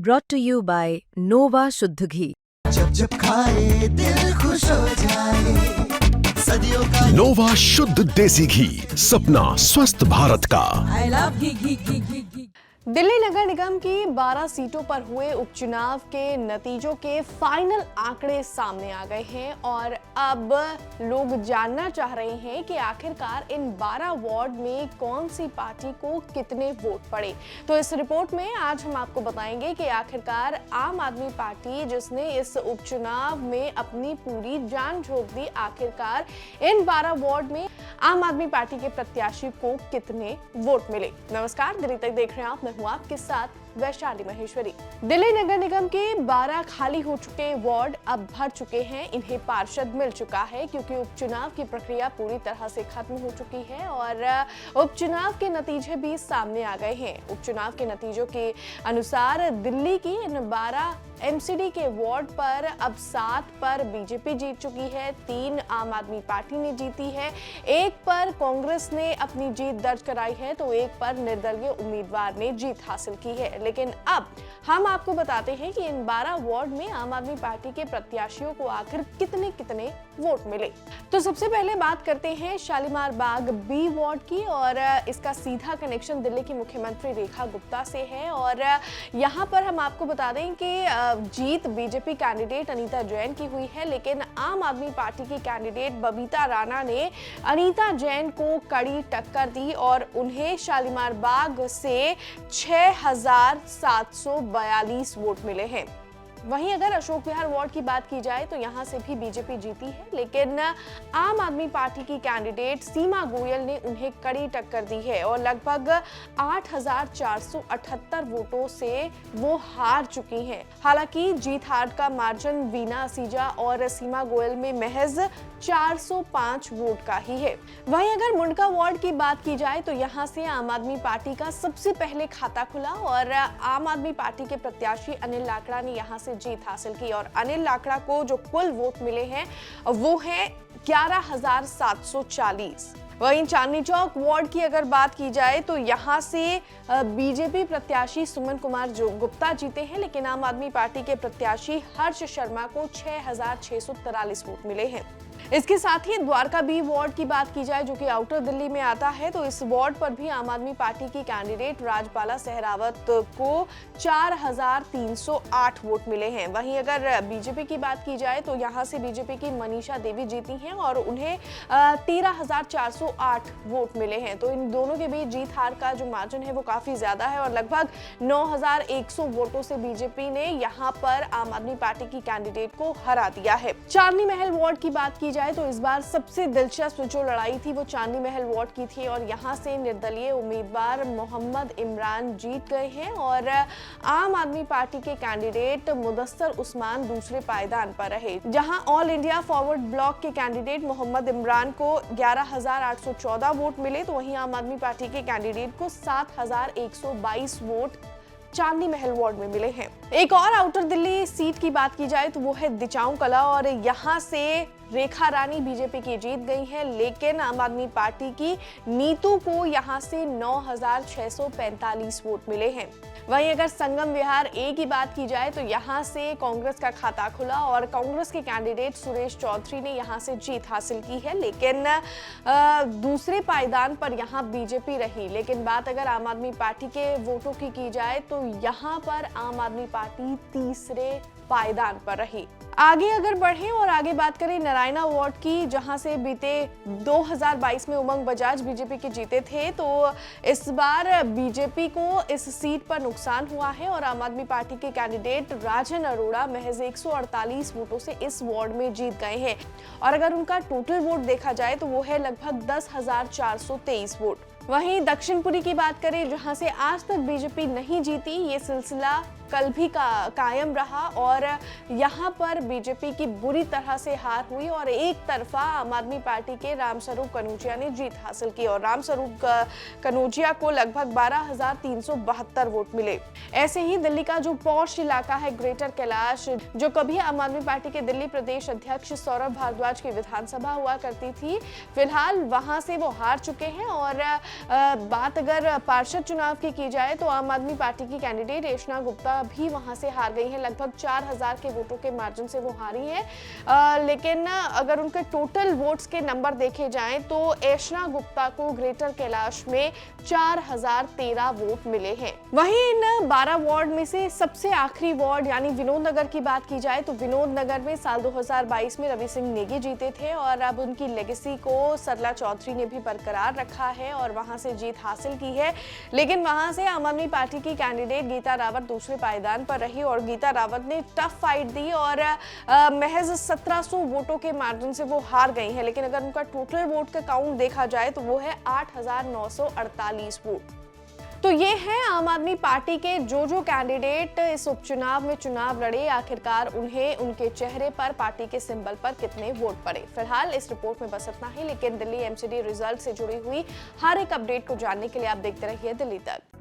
brought to you by Nova शुद्ध घी। जब जब खाए दिल खुश हो जाए, सदियों का नोवा शुद्ध देसी घी, सपना स्वस्थ भारत का। I love घी। दिल्ली नगर निगम की 12 सीटों पर हुए उपचुनाव के नतीजों के फाइनल आंकड़े सामने आ गए हैं और अब लोग जानना चाह रहे हैं कि आखिरकार इन 12 वार्ड में कौन सी पार्टी को कितने वोट पड़े। तो इस रिपोर्ट में आज हम आपको बताएंगे कि आखिरकार आम आदमी पार्टी, जिसने इस उपचुनाव में अपनी पूरी जान झोंक दी, आखिरकार इन 12 वार्ड में आम आदमी पार्टी के प्रत्याशी को कितने वोट मिले। नमस्कार, दिल्ली तक देख रहे हैं आप, मैं हूं आपके साथ वैशाली महेश्वरी। दिल्ली नगर निगम के 12 खाली हो चुके वार्ड अब भर चुके हैं, इन्हें पार्षद मिल चुका है क्योंकि उपचुनाव की प्रक्रिया पूरी तरह से खत्म हो चुकी है और उपचुनाव के नतीजे भी सामने आ गए हैं। उपचुनाव के नतीजों के अनुसार दिल्ली की इन 12 एमसीडी के वार्ड पर अब 7 पर बीजेपी जीत चुकी है, 3 आम आदमी पार्टी ने जीती है, 1 पर कांग्रेस ने अपनी जीत दर्ज कराई है तो 1 पर निर्दलीय उम्मीदवार ने जीत हासिल की है। लेकिन अब हम आपको बताते हैं कि इन 12 वार्ड में आम आदमी पार्टी के प्रत्याशियों को आखिर कितने कितने वोट मिले। तो सबसे पहले बात करते हैं शालीमार बाग बी वार्ड की और इसका सीधा कनेक्शन दिल्ली की मुख्यमंत्री रेखा गुप्ता से है और यहाँ पर हम आपको बता दें कि जीत बीजेपी कैंडिडेट अनीता जैन की हुई है, लेकिन आम आदमी पार्टी की कैंडिडेट बबीता राणा ने अनीता जैन को कड़ी टक्कर दी और उन्हें शालीमार बाग से 6,742 वोट मिले हैं। वहीं अगर अशोक विहार वार्ड की बात की जाए तो यहां से भी बीजेपी जीती है, लेकिन आम आदमी पार्टी की कैंडिडेट सीमा गोयल ने उन्हें कड़ी टक्कर दी है और लगभग 8,478 वोटों से वो हार चुकी हैं। हालांकि जीत हार का मार्जिन वीना असीजा और सीमा गोयल में महज 405 वोट का ही है। वहीं अगर मुंडका वार्ड की बात की जाए तो यहां से आम आदमी पार्टी का सबसे पहले खाता खुला और आम आदमी पार्टी के प्रत्याशी अनिल लाकड़ा ने यहां से जीत हासिल की और अनिल लाकड़ा को जो कुल वोट मिले हैं वो है 11,740। वहीं चांदनी चौक वार्ड की अगर बात की जाए तो यहां से बीजेपी प्रत्याशी सुमन कुमार जो गुप्ता जीते हैं, लेकिन आम आदमी पार्टी के प्रत्याशी हर्ष शर्मा को 6,643 वोट मिले हैं। इसके साथ ही द्वारका बी वार्ड की बात की जाए जो कि आउटर दिल्ली में आता है तो इस वार्ड पर भी आम आदमी पार्टी की कैंडिडेट राजबाला सहरावत को 4,308 वोट मिले हैं। वहीं अगर बीजेपी की बात की जाए तो यहां से बीजेपी की मनीषा देवी जीती हैं और उन्हें 13,408 वोट मिले हैं। तो इन दोनों के बीच जीत हार का जो मार्जिन है वो काफी ज्यादा है और लगभग 9,100 वोटों से बीजेपी ने यहां पर आम आदमी पार्टी की कैंडिडेट को हरा दिया है। चांदनी महल वार्ड की बात की जाए तो इस बार सबसे दिलचस्प जो लड़ाई थी वो चांदनी महल वार्ड की थी और यहां से निर्दलीय उम्मीदवार मोहम्मद इमरान जीत गए हैं और आम आदमी पार्टी के कैंडिडेट मुदस्सर उस्मान दूसरे पायदान पर रहे, जहां ऑल इंडिया फॉरवर्ड ब्लॉक के कैंडिडेट मोहम्मद इमरान को 11,814 वोट मिले तो वहीं आम आदमी पार्टी के कैंडिडेट को 7,122 वोट चांदनी महल वार्ड में मिले हैं। एक और आउटर दिल्ली सीट की बात की जाए तो वो है दिचाऊ कला और यहाँ से रेखा रानी बीजेपी की जीत गई है, लेकिन आम आदमी पार्टी की नीतू को यहाँ से 9,645 वोट मिले हैं। वहीं अगर संगम विहार ए की बात की जाए तो यहाँ से कांग्रेस का खाता खुला और कांग्रेस के कैंडिडेट सुरेश चौधरी ने यहाँ से जीत हासिल की है, लेकिन दूसरे पायदान पर यहाँ बीजेपी रही। लेकिन बात अगर आम आदमी पार्टी के वोटों की जाए तो यहाँ पर आम आदमी पार्टी तीसरे पायदान पर रही। आगे अगर बढ़ें और आगे बात करें नारायणा वार्ड की, जहां से बीते 2022 में उमंग बजाज बीजेपी के जीते थे, तो इस बार बीजेपी को इस सीट पर नुकसान हुआ है और आम आदमी पार्टी के कैंडिडेट राजन अरोड़ा महज 148 वोटों से इस वार्ड में जीत गए हैं और अगर उनका टोटल वोट देखा जाए तो वो है लगभग 10,423 वोट। वहीं दक्षिणपुरी की बात करें जहां से आज तक बीजेपी नहीं जीती, ये सिलसिला कल भी कायम रहा और यहाँ पर बीजेपी की बुरी तरह से हार हुई और एक तरफा आम आदमी पार्टी के रामस्वरूप कनौजिया ने जीत हासिल की और रामस्वरूप कनौजिया को लगभग 12,372 वोट मिले। ऐसे ही दिल्ली का जो पॉश इलाका है ग्रेटर कैलाश, जो कभी आम आदमी पार्टी के दिल्ली प्रदेश अध्यक्ष सौरभ भारद्वाज की विधानसभा हुआ करती थी, फिलहाल वहां से वो हार चुके हैं और बात अगर पार्षद चुनाव की जाए तो आम आदमी पार्टी की कैंडिडेट रेशना गुप्ता भी वहां से हार गई हैं। लगभग 4000 के वोटों के मार्जिन से वो हारी हैं। लेकिन अगर उनके टोटल वोट्स के नंबर देखे जाएं तो ऐशना गुप्ता को ग्रेटर कैलाश में 4013 वोट मिले हैं। वहीं इन 12 वार्ड में से सबसे आखिरी वार्ड यानी विनोद नगर की बात की जाए तो विनोद नगर में साल 2022 में रवि सिंह नेगी जीते थे और अब उनकी लेगेसी को सरला चौधरी ने भी बरकरार रखा है और वहां से जीत हासिल की है। लेकिन वहां से आम आदमी पार्टी की कैंडिडेट गीता रावत दूसरे पायदान पर रही और गीता रावत ने टफ फाइट दी और महज 1700 वोटों के मार्जिन से वो हार गई हैं। लेकिन अगर उनका टोटल वोट का काउंट देखा जाए तो वो है 8948 वोट। तो ये है आम आदमी पार्टी के जो कैंडिडेट इस उपचुनाव में चुनाव लड़े, आखिरकार उन्हें उनके चेहरे पर पार्टी के सिंबल पर कितने वोट पड़े। फिलहाल इस रिपोर्ट में बस इतना ही, लेकिन दिल्ली एमसीडी रिजल्ट से जुड़ी हुई हर एक अपडेट को जानने के लिए आप देखते रहिए दिल्ली तक।